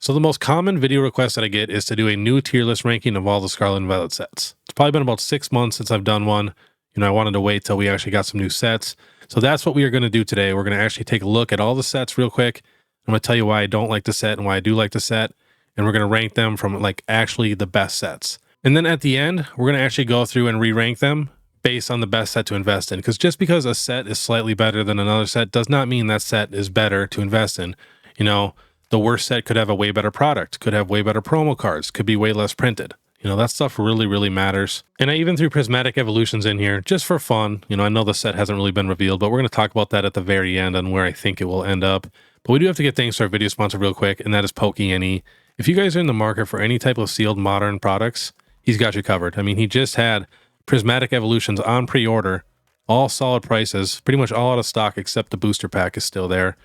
So the most common video request that I get is to do a new tier list ranking of all the Scarlet and Violet sets. It's probably been about 6 months since I've done one. I wanted to wait till we actually got some new sets. So that's what we are going to do today. We're going to actually take a look at all the sets real quick. I'm going to tell you why I don't like the set and why I do like the set. And we're going to rank them from like actually the best sets. And then at the end, we're going to actually go through and re-rank them based on the best set to invest in. Because just because a set is slightly better than another set does not mean that set is better to invest in. The worst set could have a way better product, could have way better promo cards, could be way less printed. That stuff really, really matters. And I even threw Prismatic Evolutions in here just for fun. I know the set hasn't really been revealed, but we're going to talk about that at the very end on where I think it will end up. But we do have to get thanks to our video sponsor real quick, and that is Pokémon. If you guys are in the market for any type of sealed modern products, he's got you covered. He just had Prismatic Evolutions on pre-order, all solid prices, pretty much all out of stock except the booster pack is still there.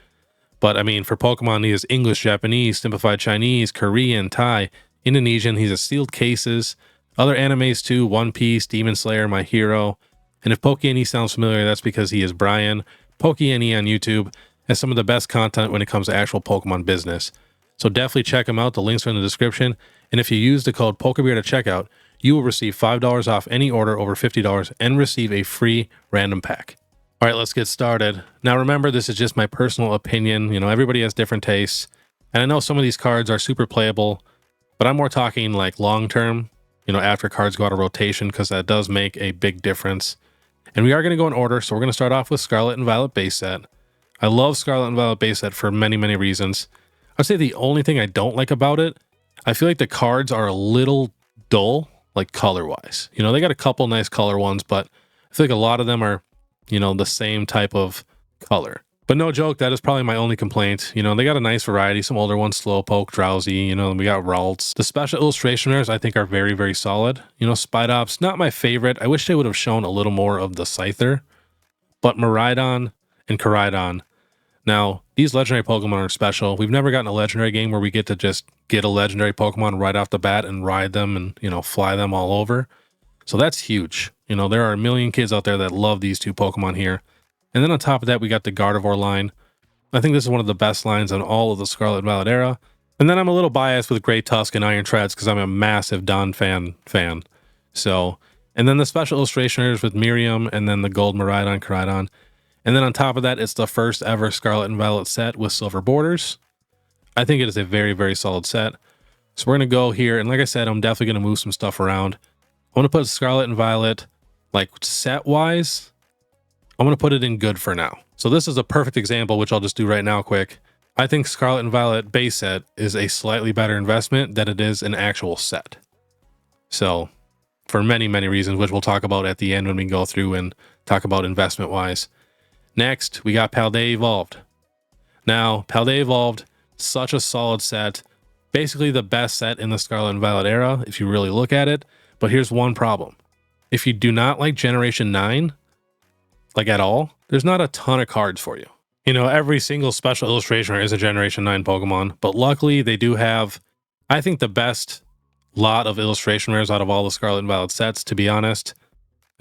But for Pokemon, he has English, Japanese, Simplified Chinese, Korean, Thai, Indonesian. He's a sealed cases, other animes too, One Piece, Demon Slayer, My Hero. And if Pokémon sounds familiar, that's because he is Brian, Pokémon on YouTube, has some of the best content when it comes to actual Pokemon business. So definitely check him out. The links are in the description. And if you use the code PokeBeard at checkout, you will receive $5 off any order over $50 and receive a free random pack. All right, let's get started. Now remember, this is just my personal opinion. Everybody has different tastes. And I know some of these cards are super playable, but I'm more talking like long-term, after cards go out of rotation, because that does make a big difference. And we are going to go in order. So we're going to start off with Scarlet and Violet base set. I love Scarlet and Violet base set for many, many reasons. I'd say the only thing I don't like about it, I feel like the cards are a little dull, like color-wise. They got a couple nice color ones, but I feel like a lot of them are, the same type of color. But no joke, that is probably my only complaint. They got a nice variety, some older ones, Slowpoke, Drowsy, we got Ralts. The special illustration rares I think are very, very solid. Spidops, not my favorite. I wish they would have shown a little more of the Scyther. But Miraidon and Koraidon. Now, these legendary Pokemon are special. We've never gotten a legendary game where we get to just get a legendary Pokemon right off the bat and ride them and, fly them all over. So that's huge. There are a million kids out there that love these two Pokemon here. And then on top of that, we got the Gardevoir line. I think this is one of the best lines on all of the Scarlet and Violet era. And then I'm a little biased with Great Tusk and Iron Treads because I'm a massive Don fan. So, and then the special illustrators with Miriam and then the Gold Miraidon, Koraidon. And then on top of that, it's the first ever Scarlet and Violet set with silver borders. I think it is a very, very solid set. So we're going to go here. And like I said, I'm definitely going to move some stuff around. I want to put Scarlet and Violet, like set-wise, I'm going to put it in good for now. So this is a perfect example, which I'll just do right now quick. I think Scarlet and Violet base set is a slightly better investment than it is an actual set. So for many, many reasons, which we'll talk about at the end when we go through and talk about investment-wise. Next, we got Paldea Evolved. Now, Paldea Evolved, such a solid set. Basically the best set in the Scarlet and Violet era, if you really look at it. But here's one problem. If you do not like Generation 9, like at all, there's not a ton of cards for you. Every single special illustration is a Generation 9 Pokemon, but luckily they do have, I think, the best lot of illustration rares out of all the Scarlet and Violet sets, to be honest.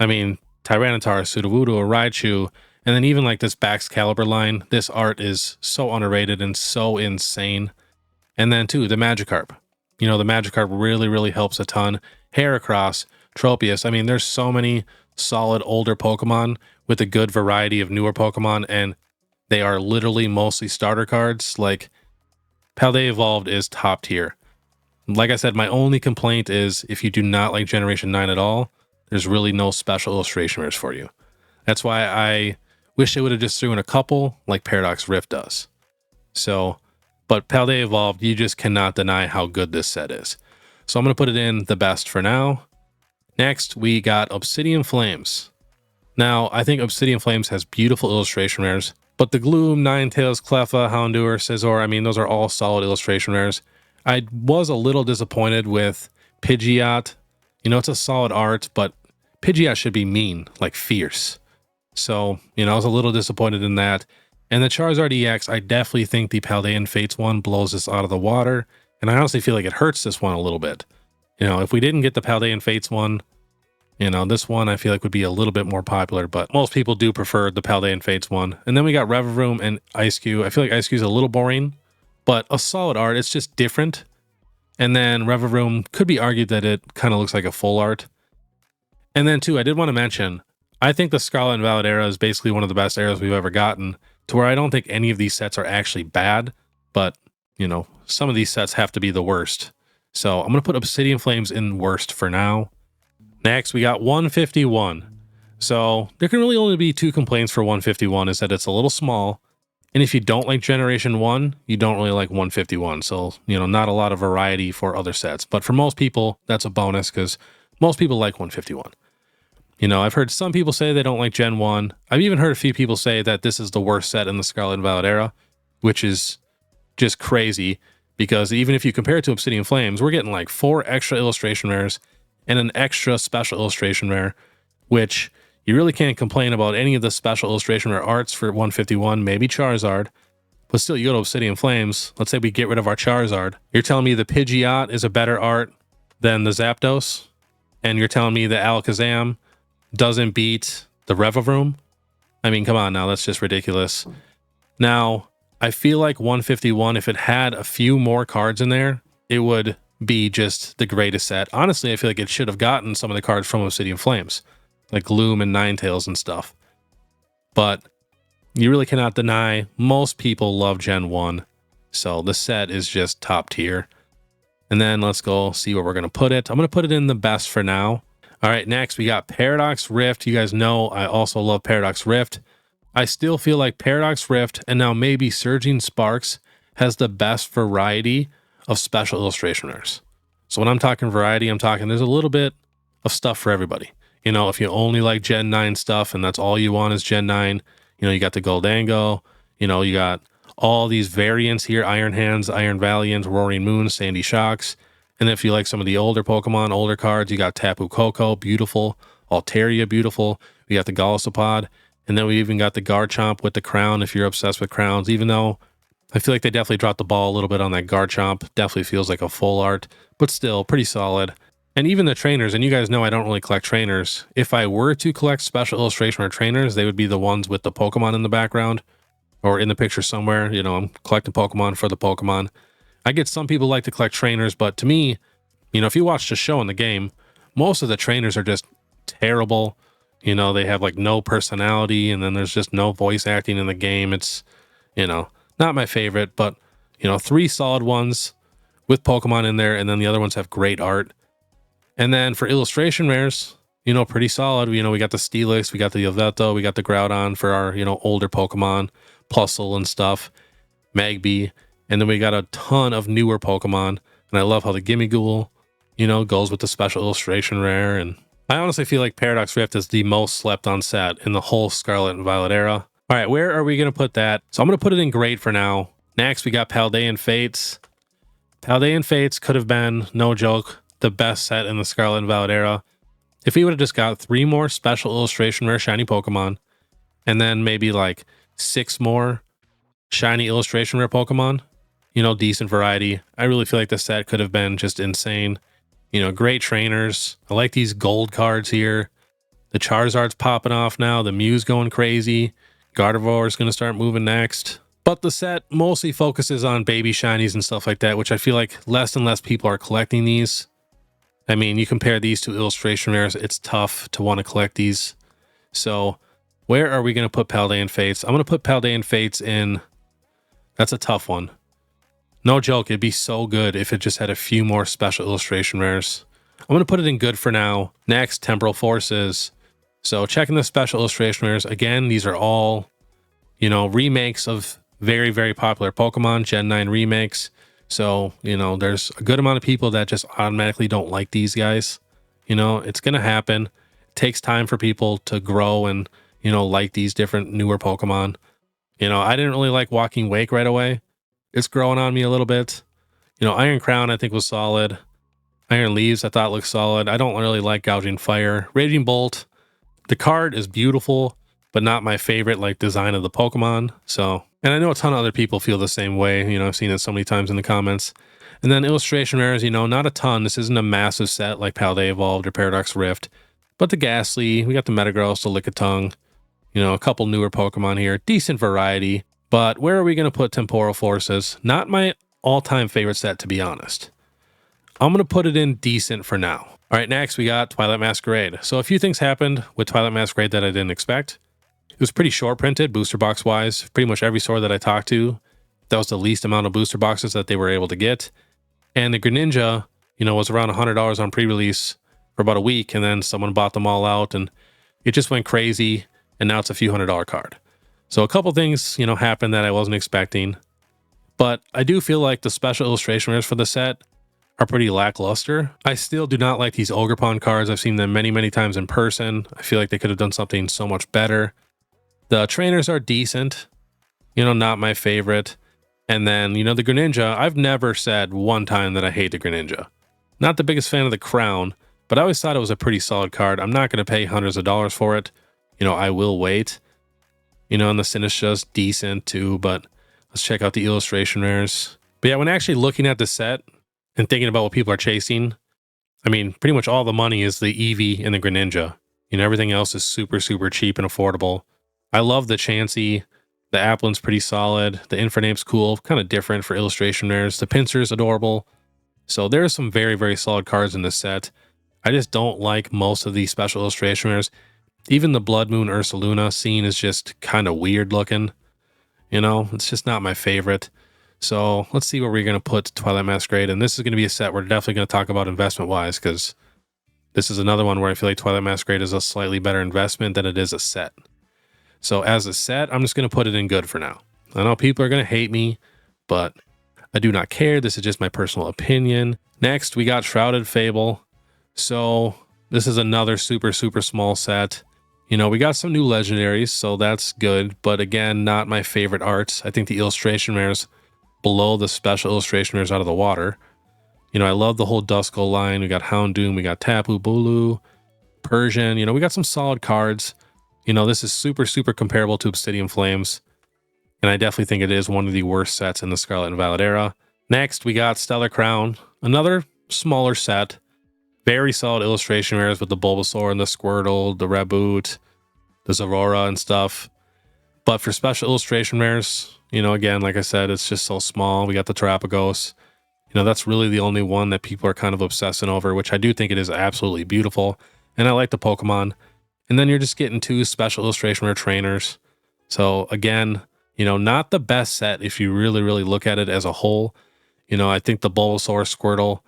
Tyranitar, Sudowoodo, Raichu, and then even like this Baxcalibur line, this art is so underrated and so insane. And then too, the Magikarp. The Magikarp really, really helps a ton. Heracross, Tropius. There's so many solid older Pokemon with a good variety of newer Pokemon, and they are literally mostly starter cards. Like, Paldea Evolved is top tier. Like I said, my only complaint is if you do not like Generation 9 at all, there's really no special illustration rares for you. That's why I wish they would have just threw in a couple like Paradox Rift does. So, but Paldea Evolved, you just cannot deny how good this set is. So I'm going to put it in the best for now. Next, we got Obsidian Flames. Now, I think Obsidian Flames has beautiful illustration rares, but the Gloom, Ninetales, Cleffa, Houndour, Scizor, those are all solid illustration rares. I was a little disappointed with Pidgeot. It's a solid art, but Pidgeot should be mean, like fierce. So, I was a little disappointed in that. And the Charizard EX, I definitely think the Paldean Fates one blows this out of the water. And I honestly feel like it hurts this one a little bit. If we didn't get the Paldean Fates one, this one I feel like would be a little bit more popular, but most people do prefer the Paldean Fates one. And then we got Revavroom and Ice-Q. I feel like Ice-Q is a little boring, but a solid art. It's just different. And then Revavroom could be argued that it kind of looks like a full art. And then too, I did want to mention, I think the Scarlet and Violet era is basically one of the best eras we've ever gotten, to where I don't think any of these sets are actually bad, but, you know, some of these sets have to be the worst. So I'm going to put Obsidian Flames in worst for now. Next, we got 151. So there can really only be two complaints for 151, is that it's a little small. And if you don't like Generation 1, you don't really like 151. So, you know, not a lot of variety for other sets. But for most people, that's a bonus because most people like 151. You know, I've heard some people say they don't like Gen 1. I've even heard a few people say that this is the worst set in the Scarlet and Violet era, which is just crazy because even if you compare it to Obsidian Flames, we're getting like 4 extra illustration rares and an extra special illustration rare, which you really can't complain about any of the special illustration rare arts for 151, maybe Charizard. But still, you go to Obsidian Flames, let's say we get rid of our Charizard. You're telling me the Pidgeot is a better art than the Zapdos? And you're telling me the Alakazam doesn't beat the Revavroom? I mean, come on now, that's just ridiculous. Now, I feel like 151, if it had a few more cards in there, it would be just the greatest set. Honestly, I feel like it should have gotten some of the cards from Obsidian Flames, like Gloom and Ninetales and stuff. But you really cannot deny most people love Gen 1, so the set is just top tier. And then let's go see where we're going to put it. I'm going to put it in the best for now. All right, next we got Paradox Rift. You guys know I also love Paradox Rift. I still feel like Paradox Rift and now maybe Surging Sparks has the best variety of special illustration rares. So when I'm talking variety, I'm talking there's a little bit of stuff for everybody. You know, if you only like Gen 9 stuff and that's all you want is Gen 9, you know, you got the Goldango, you know, you got all these variants here, Iron Hands, Iron Valiant, Roaring Moon, Sandy Shocks. And if you like some of the older Pokemon, older cards, you got Tapu Koko, beautiful. Altaria, beautiful. We got the Golisopod. And then we even got the Garchomp with the crown if you're obsessed with crowns, even though I feel like they definitely dropped the ball a little bit on that Garchomp. Definitely feels like a full art, but still pretty solid. And even the trainers, and you guys know I don't really collect trainers. If I were to collect special illustration or trainers, they would be the ones with the Pokemon in the background or in the picture somewhere. You know, I'm collecting Pokemon for the Pokemon. I get some people like to collect trainers, but to me, you know, if you watch the show in the game, most of the trainers are just terrible. You know, they have like no personality, and then there's just no voice acting in the game. It's, you know, not my favorite, but, you know, 3 solid ones with Pokemon in there, and then the other ones have great art. And then for illustration rares, you know, pretty solid. You know, we got the Steelix, we got the Yveltal, we got the Groudon for our, you know, older Pokemon, Plusle and stuff, Magby. And then we got a ton of newer Pokemon. And I love how the Gimmighoul, you know, goes with the special illustration rare. And I honestly feel like Paradox Rift is the most slept on set in the whole Scarlet and Violet era. All right, where are we going to put that? So I'm going to put it in great for now. Next, we got Paldean Fates. Paldean Fates could have been, no joke, the best set in the Scarlet and Violet era. If we would have just got 3 more special illustration rare shiny Pokemon, and then maybe like 6 more shiny illustration rare Pokemon, you know, decent variety. I really feel like the set could have been just insane. You know, great trainers. I like these gold cards here. The Charizard's popping off now. The Mew's going crazy. Gardevoir's going to start moving next. But the set mostly focuses on baby shinies and stuff like that, which I feel like less and less people are collecting these. I mean, you compare these to illustration rares, it's tough to want to collect these. So where are we going to put Paldean Fates? I'm going to put Paldean Fates in. That's a tough one. No joke, it'd be so good if it just had a few more special illustration rares. I'm going to put it in good for now. Next, Temporal Forces. So checking the special illustration rares. Again, these are all, you know, remakes of very, very popular Pokemon, Gen 9 remakes. So, you know, there's a good amount of people that just automatically don't like these guys. You know, it's going to happen. It takes time for people to grow and, you know, like these different newer Pokemon. You know, I didn't really like Walking Wake right away. It's growing on me a little bit. You know, Iron Crown I think was solid. Iron Leaves I thought looked solid. I don't really like Gouging Fire. Raging Bolt, the card is beautiful, but not my favorite like design of the Pokemon. So, and I know a ton of other people feel the same way. You know, I've seen it so many times in the comments. And then illustration rares, you know, not a ton. This isn't a massive set like Paldea Evolved or Paradox Rift. But the Ghastly, we got the Metagross, the Lickitung, you know, a couple newer Pokemon here. Decent variety. But where are we going to put Temporal Forces? Not my all-time favorite set, to be honest. I'm going to put it in decent for now. All right, next we got Twilight Masquerade. So a few things happened with Twilight Masquerade that I didn't expect. It was pretty short printed, booster box wise. Pretty much every store that I talked to, that was the least amount of booster boxes that they were able to get. And the Greninja, was around $100 on pre-release for about a week, and then someone bought them all out, and it just went crazy, and now it's a few $100 card. So a couple things, happened that I wasn't expecting. But I do feel like the special illustration rares for the set are pretty lackluster. I still do not like these Ogerpon cards. I've seen them many, many times in person. I feel like they could have done something so much better. The trainers are decent, not my favorite. And then, the Greninja, I've never said one time that I hate the Greninja. Not the biggest fan of the crown, but I always thought it was a pretty solid card. I'm not going to pay hundreds of dollars for it. I will wait. And the Sinistcha's decent too, but let's check out the illustration rares. But yeah, when actually looking at the set and thinking about what people are chasing, pretty much all the money is the Eevee and the Greninja. Everything else is super, super cheap and affordable. I love the Chansey. The Applin's pretty solid. The Infernape's cool, kind of different for illustration rares. The Pinsir's adorable. So there's some very, very solid cards in this set. I just don't like most of these special illustration rares. Even the Blood Moon Ursaluna scene is just kind of weird looking. It's just not my favorite. So let's see where we're going to put Twilight Masquerade. And this is going to be a set we're definitely going to talk about investment-wise, because this is another one where I feel like Twilight Masquerade is a slightly better investment than it is a set. So as a set, I'm just going to put it in good for now. I know people are going to hate me, but I do not care. This is just my personal opinion. Next, we got Shrouded Fable. So this is another super, super small set. We got some new legendaries, so that's good. But again, not my favorite arts. I think the illustration rares blow the special illustration rares out of the water. I love the whole Duskull line. We got Houndoom, we got Tapu Bulu, Persian. We got some solid cards. This is super, super comparable to Obsidian Flames. And I definitely think it is one of the worst sets in the Scarlet and Violet era. Next, we got Stellar Crown. Another smaller set. Very solid illustration rares with the Bulbasaur and the Squirtle, the Raboot, the Zorora and stuff. But for special illustration rares, again, like I said, it's just so small. We got the Terapagos. That's really the only one that people are kind of obsessing over, which I do think it is absolutely beautiful. And I like the Pokemon. And then you're just getting two special illustration rare trainers. So again, not the best set if you really, really look at it as a whole. I think the Bulbasaur, Squirtle,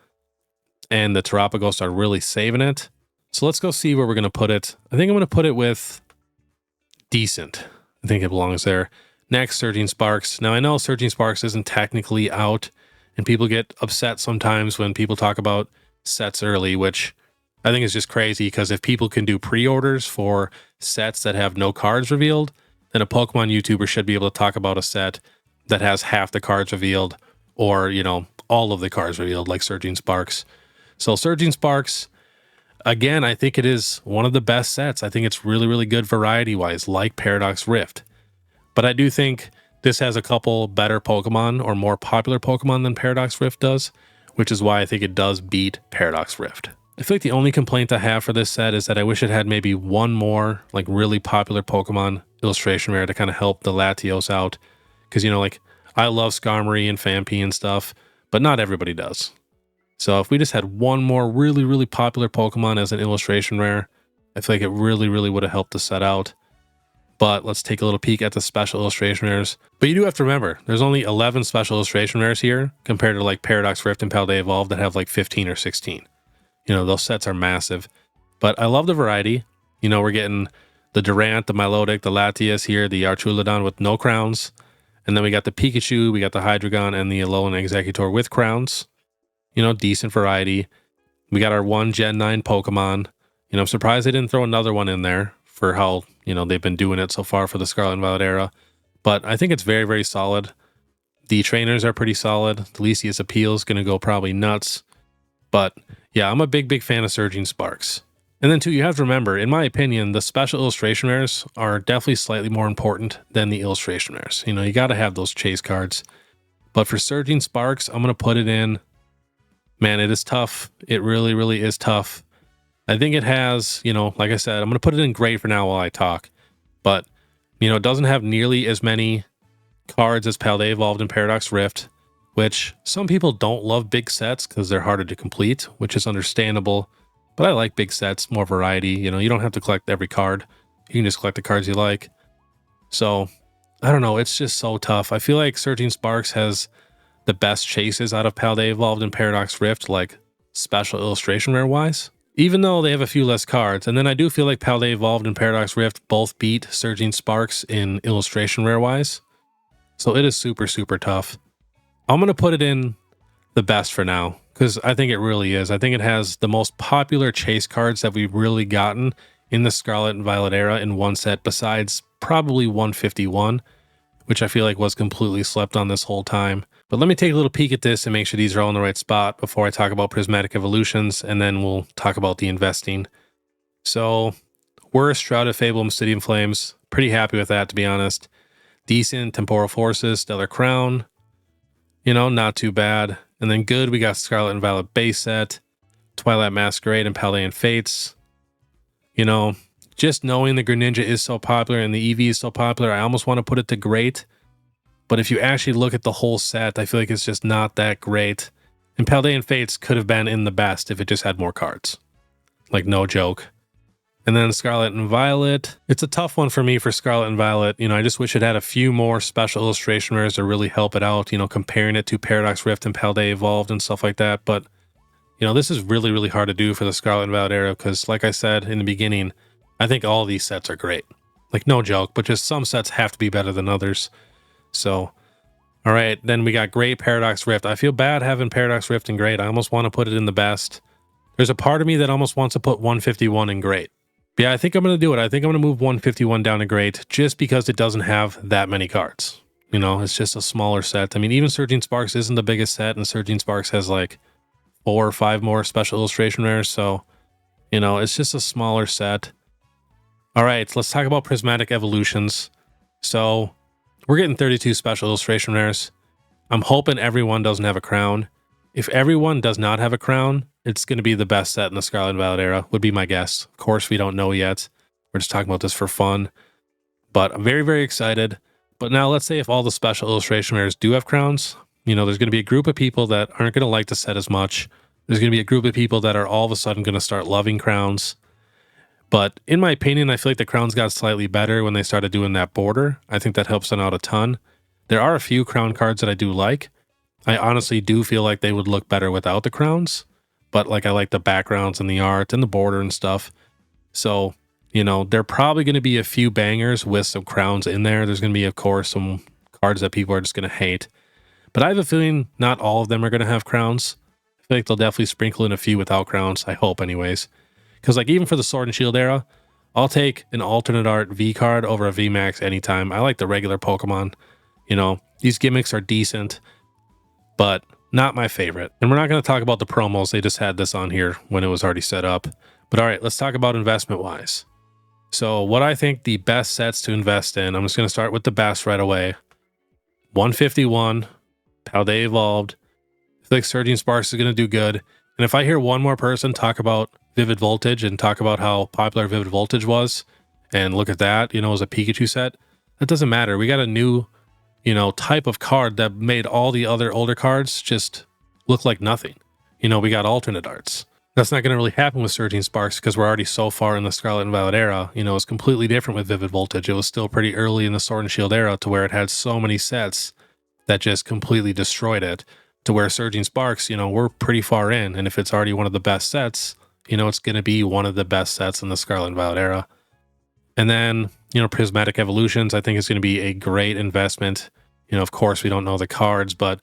and the Terapagos are really saving it. So let's go see where we're going to put it. I think I'm going to put it with decent. I think it belongs there. Next, Surging Sparks. Now, I know Surging Sparks isn't technically out, and people get upset sometimes when people talk about sets early, which I think is just crazy, because if people can do pre-orders for sets that have no cards revealed, then a Pokemon YouTuber should be able to talk about a set that has half the cards revealed, or, all of the cards revealed, like Surging Sparks. So Surging Sparks, again, I think it is one of the best sets. I think it's really, really good variety-wise, like Paradox Rift. But I do think this has a couple better Pokemon, or more popular Pokemon, than Paradox Rift does, which is why I think it does beat Paradox Rift. I feel like the only complaint I have for this set is that I wish it had maybe one more, like, really popular Pokemon illustration rare to kind of help the Latios out. Because, I love Skarmory and Phanpy and stuff, but not everybody does. So if we just had one more really, really popular Pokemon as an illustration rare, I feel like it really, really would have helped the set out. But let's take a little peek at the special illustration rares. But you do have to remember, there's only 11 special illustration rares here, compared to like Paradox Rift and Paldea Evolved that have like 15 or 16. Those sets are massive. But I love the variety. We're getting the Durant, the Milotic, the Latias here, the Archulodon with no crowns. And then we got the Pikachu, we got the Hydreigon, and the Alolan Exeggutor with crowns. Decent variety. We got our one Gen 9 Pokemon. I'm surprised they didn't throw another one in there for how, they've been doing it so far for the Scarlet and Violet era. But I think it's very, very solid. The trainers are pretty solid. The Lisius Appeal is going to go probably nuts. But yeah, I'm a big, big fan of Surging Sparks. And then too, you have to remember, in my opinion, the special illustration rares are definitely slightly more important than the illustration rares. You got to have those chase cards. But for Surging Sparks, I'm going to put it in. Man, it is tough. It really, really is tough. I think it has, like I said, I'm going to put it in great for now while I talk. But, it doesn't have nearly as many cards as Paldea Evolved and Paradox Rift, which some people don't love big sets because they're harder to complete, which is understandable. But I like big sets, more variety. You know, you don't have to collect every card. You can just collect the cards you like. So, I don't know. It's just so tough. I feel like Surging Sparks has the best chases out of Paldea Evolved and Paradox Rift, like special illustration rare wise, even though they have a few less cards. And then I do feel like Paldea Evolved and Paradox Rift both beat Surging Sparks in illustration rare wise. So it is super, super tough. I'm going to put it in the best for now because I think it really is. I think it has the most popular chase cards that we've really gotten in the Scarlet and Violet era in one set, besides probably 151, which I feel like was completely slept on this whole time. But let me take a little peek at this and make sure these are all in the right spot before I talk about Prismatic Evolutions, and then we'll talk about the investing. So, worst Shrouded, Fable, Obsidian Flames. Pretty happy with that, to be honest. Decent Temporal Forces, Stellar Crown. You know, not too bad. And then good, we got Scarlet and Violet base set, Twilight Masquerade, and Paldean Fates. You know, just knowing the Greninja is so popular and the EV is so popular, I almost want to put it to great. But if you actually look at the whole set, I feel like it's just not that great. And Paldean Fates could have been in the best if it just had more cards. Like, no joke. And then Scarlet and Violet. It's a tough one for me for Scarlet and Violet. You know, I just wish it had a few more special illustration rares to really help it out, you know, comparing it to Paradox Rift and Paldea Evolved and stuff like that. But, you know, this is really, really hard to do for the Scarlet and Violet era because, like I said in the beginning, I think all these sets are great. Like, no joke, but just some sets have to be better than others. So, all right, then we got Great Paradox Rift. I feel bad having Paradox Rift in Great. I almost want to put it in the best. There's a part of me that almost wants to put 151 in Great. Yeah, I think I'm going to do it. I think I'm going to move 151 down to Great just because it doesn't have that many cards. You know, it's just a smaller set. I mean, even Surging Sparks isn't the biggest set, and Surging Sparks has like 4 or 5 more special illustration rares. So, you know, it's just a smaller set. All right, let's talk about Prismatic Evolutions. So, we're getting 32 special illustration rares. I'm hoping everyone doesn't have a crown. If everyone does not have a crown, it's going to be the best set in the Scarlet and Violet era, would be my guess. Of course, we don't know yet. We're just talking about this for fun. But I'm very, very excited. But now let's say if all the special illustration rares do have crowns, you know, there's going to be a group of people that aren't going to like the set as much. There's going to be a group of people that are all of a sudden going to start loving crowns. But in my opinion, I feel like the crowns got slightly better when they started doing that border. I think that helps them out a ton. There are a few crown cards that I do like. I honestly do feel like they would look better without the crowns. But like I like the backgrounds and the art and the border and stuff. So, you know, there are probably going to be a few bangers with some crowns in there. There's going to be, of course, some cards that people are just going to hate. But I have a feeling not all of them are going to have crowns. I feel like they'll definitely sprinkle in a few without crowns. I hope anyways. Because like even for the Sword and Shield era, I'll take an alternate art V card over a VMAX anytime. I like the regular Pokemon. You know, these gimmicks are decent, but not my favorite. And we're not going to talk about the promos. They just had this on here when it was already set up. But all right, let's talk about investment-wise. So what I think the best sets to invest in, I'm just going to start with the best right away. 151, Paldea Evolved. I feel like Surging Sparks is going to do good. And if I hear one more person talk about Vivid Voltage and talk about how popular Vivid Voltage was, and look at that, you know, as a Pikachu set, that doesn't matter. We got a new, you know, type of card that made all the other older cards just look like nothing. You know, we got alternate arts. That's not going to really happen with Surging Sparks because we're already so far in the Scarlet and Violet era. You know, it's completely different with Vivid Voltage. It was still pretty early in the Sword and Shield era to where it had so many sets that just completely destroyed it. To where Surging Sparks, you know, we're pretty far in. And if it's already one of the best sets, you know, it's going to be one of the best sets in the Scarlet and Violet era. And then, you know, Prismatic Evolutions, I think it's going to be a great investment. You know, of course, we don't know the cards, but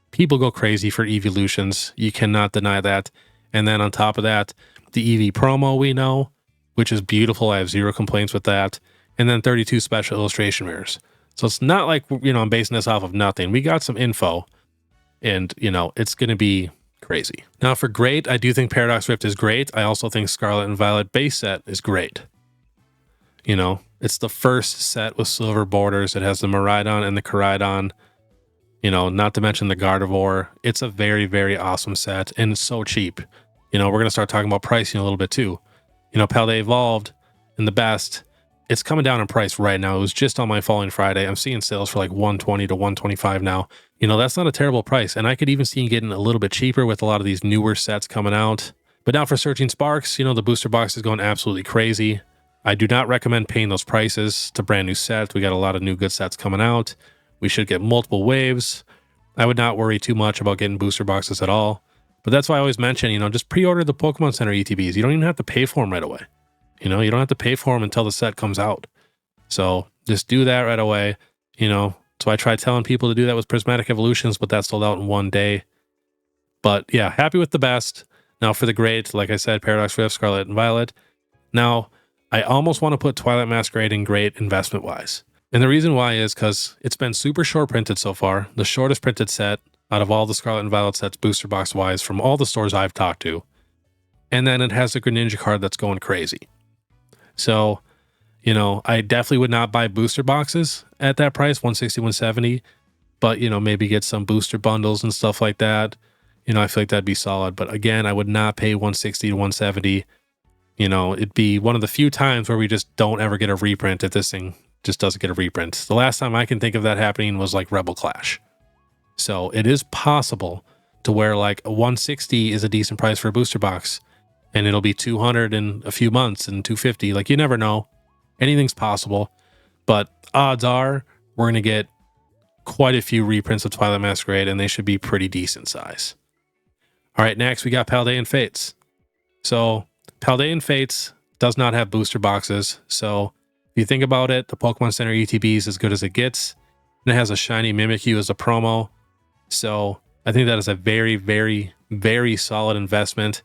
people go crazy for evolutions. You cannot deny that. And then on top of that, the EV promo we know, which is beautiful. I have zero complaints with that. And then 32 special illustration rares. So it's not like, you know, I'm basing this off of nothing. We got some info. And, you know, it's going to be crazy. Now for great, I do think Paradox Rift is great. I also think Scarlet and Violet base set is great. You know, it's the first set with silver borders. It has the Miraidon and the Koraidon. You know, not to mention the Gardevoir. It's a very, very awesome set. And it's so cheap. You know, we're going to start talking about pricing a little bit too. You know, Paldea Evolved in the best, it's coming down in price right now. It was just on my Falling Friday. I'm seeing sales for like 120 to 125 now. You know, that's not a terrible price. And I could even see it getting a little bit cheaper with a lot of these newer sets coming out. But now for Searching Sparks, you know, the booster box is going absolutely crazy. I do not recommend paying those prices to brand new sets. We got a lot of new good sets coming out. We should get multiple waves. I would not worry too much about getting booster boxes at all. But that's why I always mention, you know, just pre-order the Pokemon Center ETBs. You don't even have to pay for them right away. You know, you don't have to pay for them until the set comes out. So just do that right away. You know, so I tried telling people to do that with Prismatic Evolutions, but that sold out in one day. But yeah, happy with the best. Now for the great, like I said, Paradox Rift, Scarlet and Violet. Now, I almost want to put Twilight Masquerade in great investment-wise. And the reason why is because it's been super short printed so far. The shortest printed set out of all the Scarlet and Violet sets booster box-wise from all the stores I've talked to. And then it has a Greninja card that's going crazy. So, you know, I definitely would not buy booster boxes at that price, 160, 170. But, you know, maybe get some booster bundles and stuff like that. You know, I feel like that'd be solid. But again, I would not pay 160 to 170. You know, it'd be one of the few times where we just don't ever get a reprint if this thing just doesn't get a reprint. The last time I can think of that happening was like Rebel Clash. So it is possible to where like a 160 is a decent price for a booster box and it'll be 200 in a few months and 250. Like you never know. Anything's possible. But odds are we're going to get quite a few reprints of Twilight Masquerade and they should be pretty decent size. All right, next we got Paldean Fates. So Paldean Fates does not have booster boxes. So if you think about it, the Pokemon Center ETB is as good as it gets. And it has a shiny Mimikyu as a promo. So I think that is a very, very, very solid investment.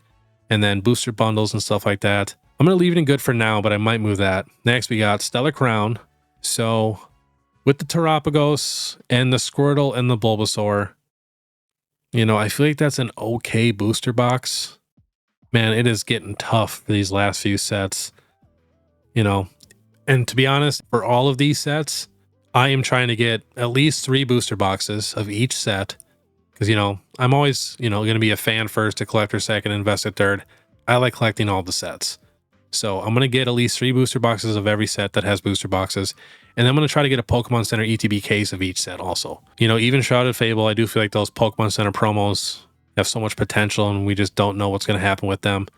And then booster bundles and stuff like that. I'm going to leave it in good for now, but I might move that. Next, we got Stellar Crown. So with the Terapagos and the Squirtle and the Bulbasaur, you know, I feel like that's an okay booster box. Man, it is getting tough for these last few sets. You know, and to be honest, for all of these sets, I am trying to get at least 3 booster boxes of each set. Because, you know, I'm always, you know, going to be a fan first, a collector second, investor third. I like collecting all the sets. So I'm going to get at least 3 booster boxes of every set that has booster boxes. And I'm going to try to get a Pokemon Center ETB case of each set also. You know, even Shrouded Fable, I do feel like those Pokemon Center promos have so much potential and we just don't know what's going to happen with them.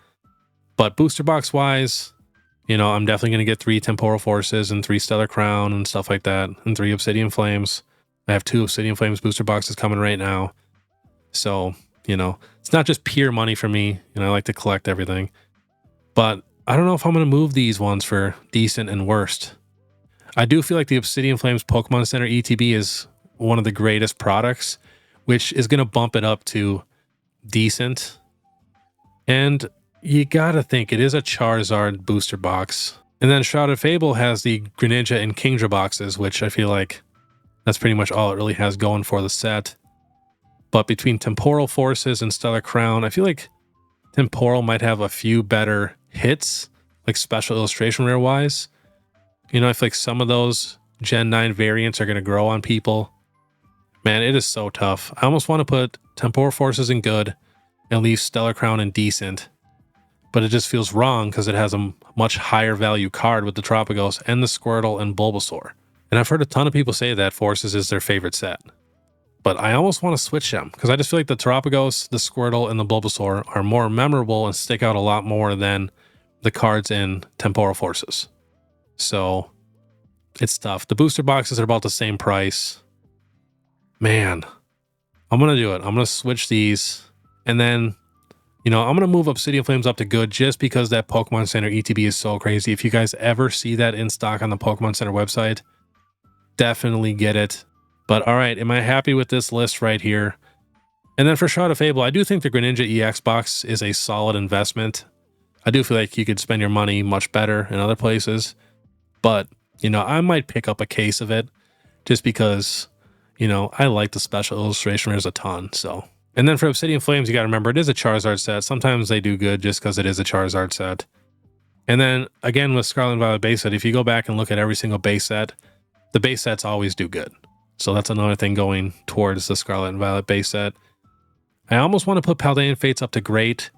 But booster box wise, you know, I'm definitely going to get 3 Temporal Forces and 3 Stellar Crown and stuff like that. And 3 Obsidian Flames. I have 2 Obsidian Flames booster boxes coming right now. So, you know, it's not just pure money for me. You know, I like to collect everything. But I don't know if I'm going to move these ones for decent and worst. I do feel like the Obsidian Flames Pokemon Center ETB is one of the greatest products, which is going to bump it up to decent. And you got to think it is a Charizard booster box. And then Shrouded Fable has the Greninja and Kingdra boxes, which I feel like that's pretty much all it really has going for the set. But between Temporal Forces and Stellar Crown, I feel like Temporal might have a few better hits, like special illustration rare wise. You know, I feel like some of those Gen 9 variants are going to grow on people. Man, it is so tough. I almost want to put Temporal Forces in good and leave Stellar Crown in decent. But it just feels wrong because it has a much higher value card with the Terapagos and the Squirtle and Bulbasaur. And I've heard a ton of people say that Forces is their favorite set. But I almost want to switch them because I just feel like the Terapagos, the Squirtle, and the Bulbasaur are more memorable and stick out a lot more than the cards in Temporal Forces. So it's tough. The booster boxes are about the same price. Man, I'm going to do it. I'm going to switch these. And then, you know, I'm going to move Obsidian Flames up to good just because that Pokemon Center ETB is so crazy. If you guys ever see that in stock on the Pokemon Center website, definitely get it. But all right, am I happy with this list right here? And then for Shrouded Fable, I do think the Greninja EX box is a solid investment. I do feel like you could spend your money much better in other places. But, you know, I might pick up a case of it just because, you know, I like the special illustration rares a ton. So, and then for Obsidian Flames, you got to remember it is a Charizard set. Sometimes they do good just because it is a Charizard set. And then again with Scarlet and Violet base set, if you go back and look at every single base set, the base sets always do good. So that's another thing going towards the Scarlet and Violet base set. I almost want to put Paldean Fates up to great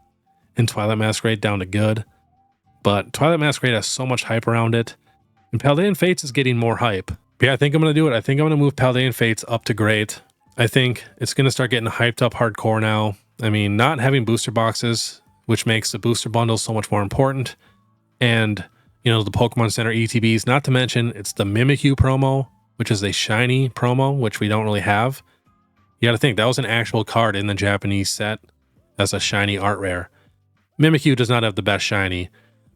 and Twilight Masquerade down to good. But Twilight Masquerade has so much hype around it. And Paldean Fates is getting more hype. But yeah, I think I'm going to do it. I think I'm going to move Paldean Fates up to great. I think it's going to start getting hyped up hardcore now. I mean, not having booster boxes, which makes the booster bundles so much more important. And, you know, the Pokemon Center ETBs, not to mention it's the Mimikyu promo, which is a shiny promo, which we don't really have. You got to think that was an actual card in the Japanese set as a shiny art rare. Mimikyu does not have the best shiny,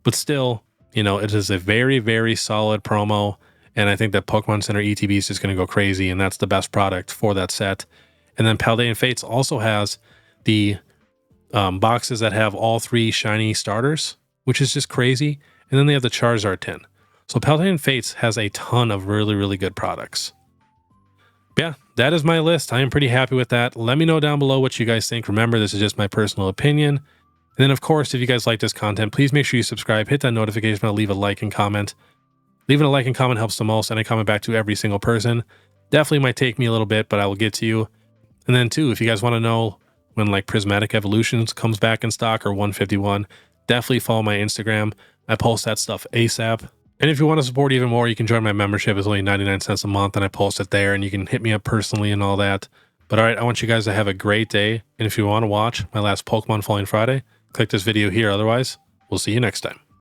but still, you know, it is a very, very solid promo. And I think that Pokemon Center ETB is just going to go crazy, and that's the best product for that set. And then Paldean Fates also has the boxes that have all 3 shiny starters, which is just crazy. And then they have the Charizard tin. So Paldean Fates has a ton of really, really good products. Yeah, that is my list. I am pretty happy with that. Let me know down below what you guys think. Remember, this is just my personal opinion. And then, of course, if you guys like this content, please make sure you subscribe, hit that notification bell, leave a like and comment. Leaving a like and comment helps the most, and I comment back to every single person. Definitely might take me a little bit, but I will get to you. And then, too, if you guys want to know when, like, Prismatic Evolutions comes back in stock or 151, definitely follow my Instagram. I post that stuff ASAP. And if you want to support even more, you can join my membership. It's only 99 cents a month, and I post it there, and you can hit me up personally and all that. But, all right, I want you guys to have a great day. And if you want to watch my last Pokemon Falling Friday, click this video here. Otherwise, we'll see you next time.